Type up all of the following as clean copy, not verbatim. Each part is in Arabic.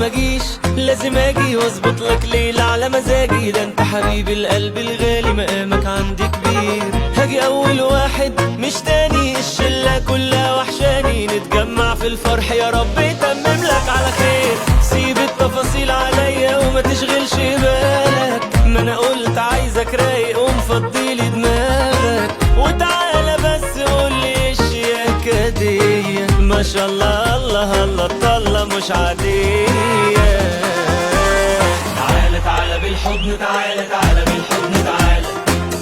ما جيش لازم اجي واظبط لك ليلة على مزاجي. ده انت حبيب القلب الغالي مقامك عندي كبير. هاجي اول واحد مش تاني، الشلة كلها وحشاني. نتجمع في الفرح يا رب يتمم لك على خير. سيب التفاصيل عليا وما تشغلش بالك، ما انا قلت عايزك رايق ومفضيلي دماغك. وتعالى بس قولي الشياكة دي ما شاء الله الله الله الطلة مش عادية. تعالى تعالى بالحضن، تعالى تعالى بالحضن، تعالى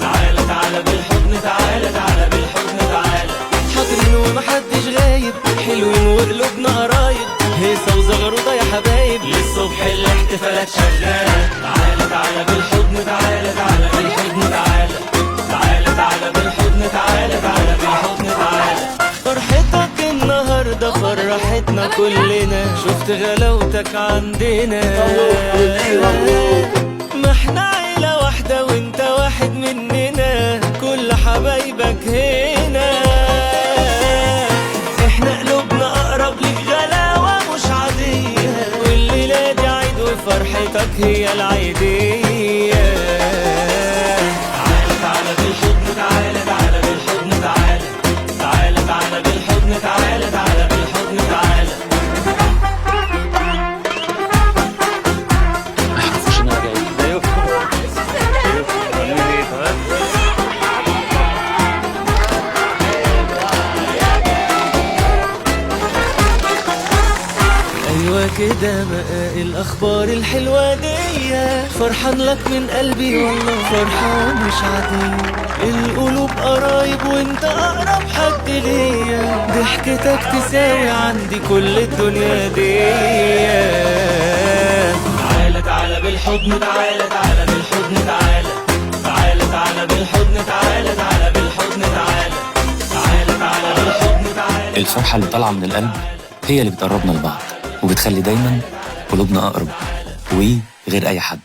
تعالى تعالى بالحضن، تعالى تعالى بالحضن، تعالى. حاضرين ومحدش غايب، حلوين وقلوبنا قرايب. هيصة وزغروطة يا حبايب، للصبح الاحتفالات شغالة. تعالى تعالى بالحضن، تعالى تعالى بالحضن، تعالى تعالى تعالى بالحضن، تعالى تعالى بالحضن، تعالى. فرحتك النهاردة فرحتنا كلنا، شفت غلاوتك عندنا. ما احنا عيلة واحدة وانت واحد مننا، كل حبايبك هنا. احنا قلوبنا اقرب لك غلاوة مش عادية، والليلة دي عيد وفرحتك هي العيدية. تعالى تعالى بالحضن، تعالى تعالى بالحضن، تعالى تعالى تعالى بالحضن، تعالى تعالى بالحضن، تعالى. ايوه كده بقى الاخبار الحلوه دي، فرحان لك من قلبي والله فرحه مش عاديه. القلوب قرايب وانت اقرب حد ليا، ضحكتك تساوي عندي كل الدنيا دي. تعالى تعالى بالحضن، تعالى تعالى بالحضن، تعالى تعالى تعالى بالحضن، تعالى تعالى بالحضن، تعالى تعالى تعالى بالحضن، تعالى. الفرحة اللي طالعة من القلب هي اللي بتقربنا لبعض وبتخلي دايما قلوبنا أقرب وغير أي حد.